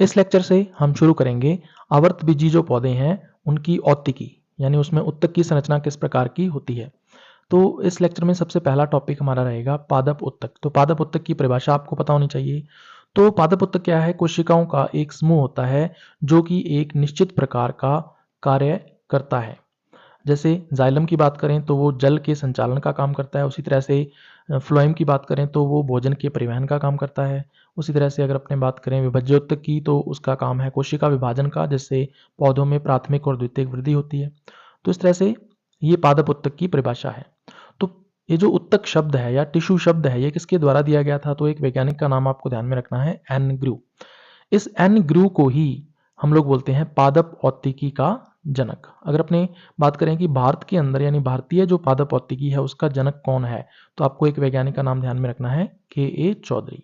इस लेक्चर से हम शुरू करेंगे आवर्तबीजी जो पौधे हैं उनकी औत्तिकी, यानी उसमें उत्तक की संरचना किस प्रकार की होती है। तो इस लेक्चर में सबसे पहला टॉपिक हमारा रहेगा पादप उत्तक। तो पादप उत्तक की परिभाषा आपको पता होनी चाहिए। तो पादप उत्तक क्या है? कोशिकाओं का एक समूह होता है जो कि एक निश्चित प्रकार का कार्य करता है। जैसे जाइलम की बात करें तो वो जल के संचालन का काम करता है, उसी तरह से फ्लोएम की बात करें तो वो भोजन के परिवहन का काम करता है। उसी तरह से अगर अपने बात करें विभज्योतक की तो उसका काम है कोशिका विभाजन का, जिससे पौधों में प्राथमिक और द्वितीयक वृद्धि होती है। तो इस तरह से ये पादप उत्तक की परिभाषा है। तो ये जो उत्तक शब्द है या टिश्यू शब्द है ये किसके द्वारा दिया गया था? तो एक वैज्ञानिक का नाम आपको ध्यान में रखना है, एन ग्रू। इस एन ग्रू को ही हम लोग बोलते हैं पादप औत्तिकी का जनक। अगर अपने बात करें कि भारत के अंदर यानी भारतीय जो पादप औत्तिकी है उसका जनक कौन है, तो आपको एक वैज्ञानिक का नाम ध्यान में रखना है, के चौधरी।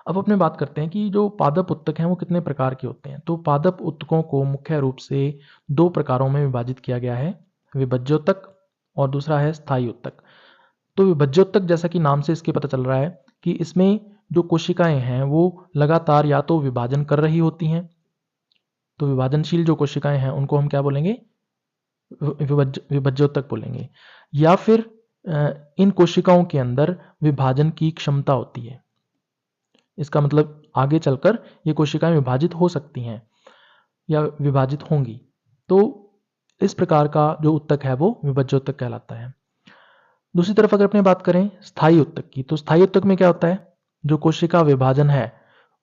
अब अपने बात करते हैं कि जो पादप उत्तक हैं वो कितने प्रकार के होते हैं। तो पादप उत्तकों को मुख्य रूप से दो प्रकारों में विभाजित किया गया है, विभज्योतक और दूसरा है स्थायी उत्तक। तो विभज्योतक जैसा कि नाम से इसके पता चल रहा है कि इसमें जो कोशिकाएं हैं वो लगातार या तो विभाजन कर रही होती हैं, तो विभाजनशील जो कोशिकाएं हैं उनको हम क्या बोलेंगे? विभज्योतक बोलेंगे। या फिर इन कोशिकाओं के अंदर विभाजन की क्षमता होती है। इसका मतलब आगे चलकर ये कोशिकाएं विभाजित हो सकती हैं या विभाजित होंगी। तो इस प्रकार का जो उत्तक है वो विभज्योतक कहलाता है। दूसरी तरफ अगर अपने बात करें स्थायी उत्तक की, तो स्थायी उत्तक में क्या होता है? जो कोशिका विभाजन है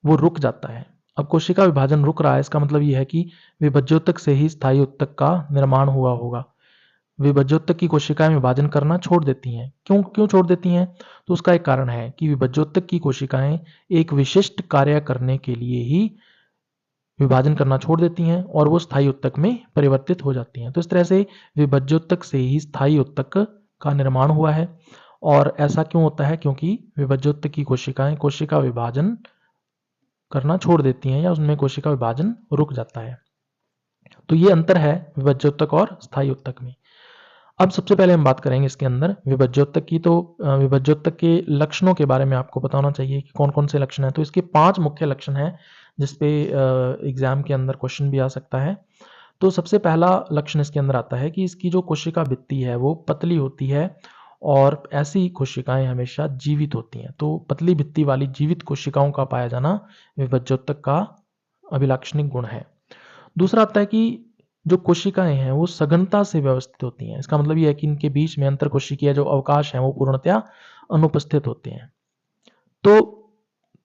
वो रुक जाता है। अब कोशिका विभाजन रुक रहा है, इसका मतलब ये है कि विभज्योतक से ही स्थायी उत्तक का निर्माण हुआ होगा। विभज्योतक की कोशिकाएं विभाजन करना छोड़ देती हैं। क्यों क्यों छोड़ देती हैं? तो उसका एक कारण है कि विभज्योतक की कोशिकाएं एक विशिष्ट कार्य करने के लिए ही विभाजन करना छोड़ देती हैं और वो स्थायी उत्तक में परिवर्तित हो जाती हैं। तो इस तरह से विभज्योतक से ही स्थायी उत्तक का निर्माण हुआ है। और ऐसा क्यों होता है? क्योंकि विभज्योतक की कोशिकाएं कोशिका विभाजन करना छोड़ देती हैं या उसमें कोशिका विभाजन रुक जाता है। तो ये अंतर है विभज्योतक और स्थायी उत्तक में। अब सबसे पहले हम बात करेंगे इसके अंदर विभज्योतक की। तो विभज्योतक के लक्षणों के बारे में आपको पता होना चाहिए कि कौन कौन से लक्षण हैं। तो इसके 5 मुख्य लक्षण हैं जिसपे एग्जाम के अंदर क्वेश्चन भी आ सकता है। तो सबसे पहला लक्षण इसके अंदर आता है कि इसकी जो कोशिका भित्ति है वो पतली होती है और ऐसी कोशिकाएं हमेशा जीवित होती हैं। तो पतली भित्ति वाली जीवित कोशिकाओं का पाया जाना विभज्योतक का अभिलाक्षणिक गुण है। दूसरा आता है कि जो कोशिकाएं हैं वो सघनता से व्यवस्थित होती हैं। इसका मतलब यह है कि इनके बीच में अंतर कोशिकीय जो अवकाश हैं वो पूर्णतया अनुपस्थित होते हैं। तो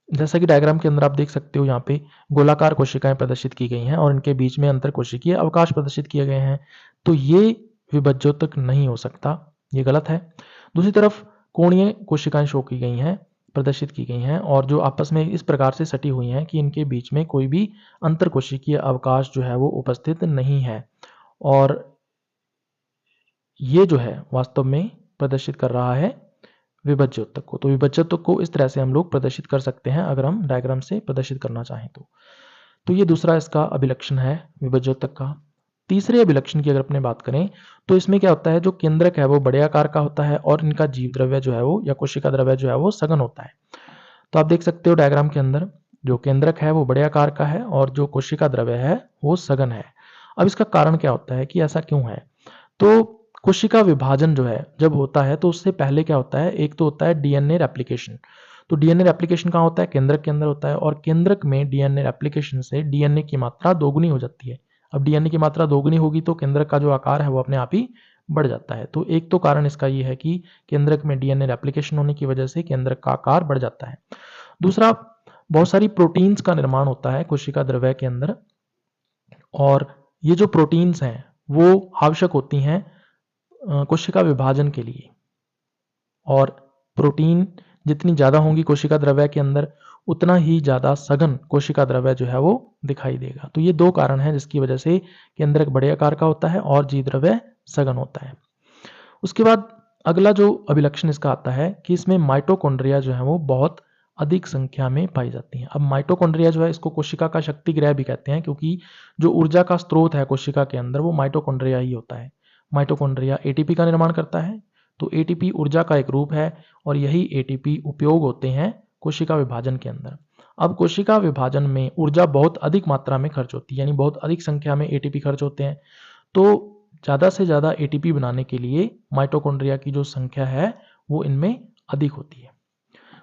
जैसा कि डायग्राम के अंदर आप देख सकते हो, यहाँ पे गोलाकार कोशिकाएं प्रदर्शित की गई हैं और इनके बीच में अंतर कोशिकीय अवकाश प्रदर्शित किए गए हैं। तो ये विभज्योतक नहीं हो सकता, ये गलत है। दूसरी तरफ कोणीय कोशिकाएं शो की गई हैं, प्रदर्शित की गई हैं और जो आपस में इस प्रकार से सटी हुई हैं कि इनके बीच में कोई भी अंतर कोशिकीय अवकाश जो है वो उपस्थित नहीं है। और ये जो है वास्तव में प्रदर्शित कर रहा है विभज्योतक को। तो विभज्योतक को इस तरह से हम लोग प्रदर्शित कर सकते हैं अगर हम डायग्राम से प्रदर्शित करना चाहें तो ये दूसरा इसका अभिलक्षण है विभज्योतक का। तीसरे अभिलक्षण की अगर अपने बात करें तो इसमें क्या होता है, जो केंद्रक है वो बड़े आकार का होता है और इनका जीव द्रव्य जो है वो या कोशिका द्रव्य जो है वो सघन होता है। तो आप देख सकते हो डायग्राम के अंदर जो केंद्रक है वो बड़े आकार का है और जो कोशिका द्रव्य है वो सघन है। अब इसका कारण क्या होता है कि ऐसा क्यों है? तो कोशिका विभाजन जो है जब होता है तो उससे पहले क्या होता है, एक तो होता है डीएनए रेप्लिकेशन। तो डीएनए रेप्लिकेशन कहाँ होता है? केंद्रक के अंदर होता है और केंद्रक में डीएनए रेप्लिकेशन से डीएनए की मात्रा दोगुनी हो जाती है। अब डीएनए की मात्रा दोगुनी होगी तो केंद्रक का जो आकार है वो अपने आप ही बढ़ जाता है। तो एक तो कारण इसका ये है कि केंद्रक में डीएनए रेप्लिकेशन होने की वजह से केंद्रक का आकार बढ़ जाता है। दूसरा, बहुत सारी प्रोटीन्स का निर्माण होता है कोशिका द्रव्य के अंदर और ये जो प्रोटीन्स हैं वो आवश्यक होती हैं कोशिका विभाजन के लिए। और प्रोटीन जितनी ज़्यादा होंगी कोशिका द्रव्य के अंदर उतना ही ज़्यादा सघन कोशिका द्रव्य जो है वो दिखाई देगा। तो ये दो कारण हैं जिसकी वजह से केंद्रक बड़े आकार का होता है और जीव द्रव्य सघन होता है। उसके बाद अगला जो अभिलक्षण इसका आता है कि इसमें माइटोकॉन्ड्रिया जो है वो बहुत अधिक संख्या में पाई जाती हैं। अब माइटोकॉन्ड्रिया जो है इसको कोशिका का शक्ति गृह भी कहते हैं क्योंकि जो ऊर्जा का स्रोत है कोशिका के अंदर वो माइटोकॉन्ड्रिया ही होता है। माइटोकॉन्ड्रिया एटीपी का निर्माण करता है। तो एटीपी ऊर्जा का एक रूप है और यही एटीपी उपयोग होते हैं कोशिका विभाजन के अंदर। अब कोशिका विभाजन में ऊर्जा बहुत अधिक मात्रा में खर्च होती है, यानी बहुत अधिक संख्या में एटीपी खर्च होते हैं। तो ज़्यादा से ज़्यादा एटीपी बनाने के लिए माइटोकॉन्ड्रिया की जो संख्या है वो इनमें अधिक होती है।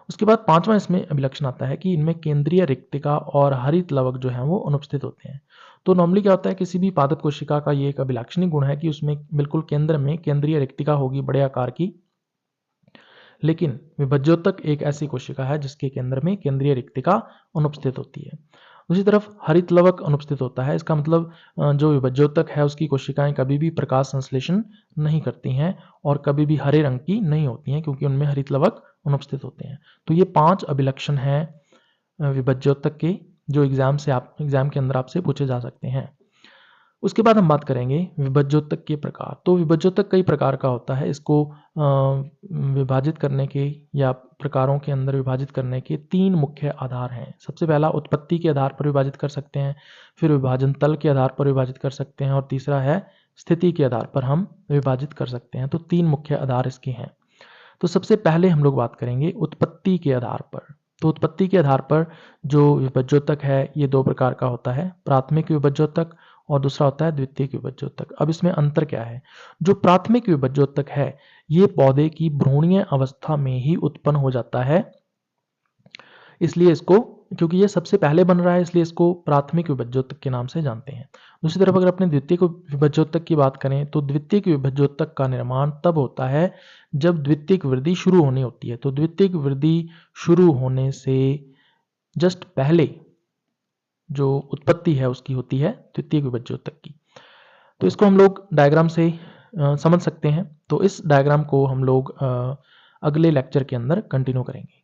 उसके बाद पांचवा इसमें अभिलक्षण आता है कि इनमें केंद्रीय रिक्तिका और हरित लवक जो है वो अनुपस्थित होते हैं। तो नॉर्मली क्या होता है, किसी भी पादप कोशिका का ये एक अभिलक्षणिक गुण है कि उसमें बिल्कुल केंद्र में केंद्रीय रिक्तिका होगी बड़े आकार की, लेकिन विभज्योतक एक ऐसी कोशिका है जिसके केंद्र में केंद्रीय रिक्तिका अनुपस्थित होती है। दूसरी तरफ हरित लवक अनुपस्थित होता है। इसका मतलब जो विभज्योतक है उसकी कोशिकाएं कभी भी प्रकाश संश्लेषण नहीं करती हैं और कभी भी हरे रंग की नहीं होती हैं, क्योंकि उनमें हरित लवक अनुपस्थित होते हैं। तो ये 5 अभिलक्षण हैं विभज्योतक के, जो एग्जाम के अंदर आपसे पूछे जा सकते हैं। उसके बाद हम बात करेंगे विभज्योतक के प्रकार। तो विभज्योतक कई प्रकार का होता है। इसको विभाजित करने के या प्रकारों के अंदर विभाजित करने के 3 मुख्य आधार हैं। सबसे पहला उत्पत्ति के आधार पर विभाजित कर सकते हैं, फिर विभाजन तल के आधार पर विभाजित कर सकते हैं, और तीसरा है स्थिति के आधार पर हम विभाजित कर सकते हैं। तो 3 मुख्य आधार इसके हैं। तो सबसे पहले हम लोग बात करेंगे उत्पत्ति के आधार पर। तो उत्पत्ति के आधार पर जो विभज्योतक है ये 2 प्रकार का होता है, प्राथमिक विभज्योतक और दूसरा होता है द्वितीयक विभज्योतक। अब इसमें अंतर क्या है? जो प्राथमिक विभज्योतक है ये पौधे की भ्रूणीय अवस्था में ही उत्पन्न हो जाता है, इसलिए इसको, क्योंकि ये सबसे पहले बन रहा है इसलिए इसको प्राथमिक विभज्योतक के नाम से जानते हैं। दूसरी तरफ अगर अपने द्वितीयक विभज्योतक की बात करें तो द्वितीयक विभज्योतक का निर्माण तब होता है जब द्वितीयक वृद्धि शुरू होनी होती है। तो द्वितीयक वृद्धि शुरू होने से जस्ट पहले जो उत्पत्ति है उसकी होती है द्वितीयक विभज्योतक की। तो इसको हम लोग डायग्राम से समझ सकते हैं। तो इस डायग्राम को हम लोग अगले लेक्चर के अंदर कंटिन्यू करेंगे।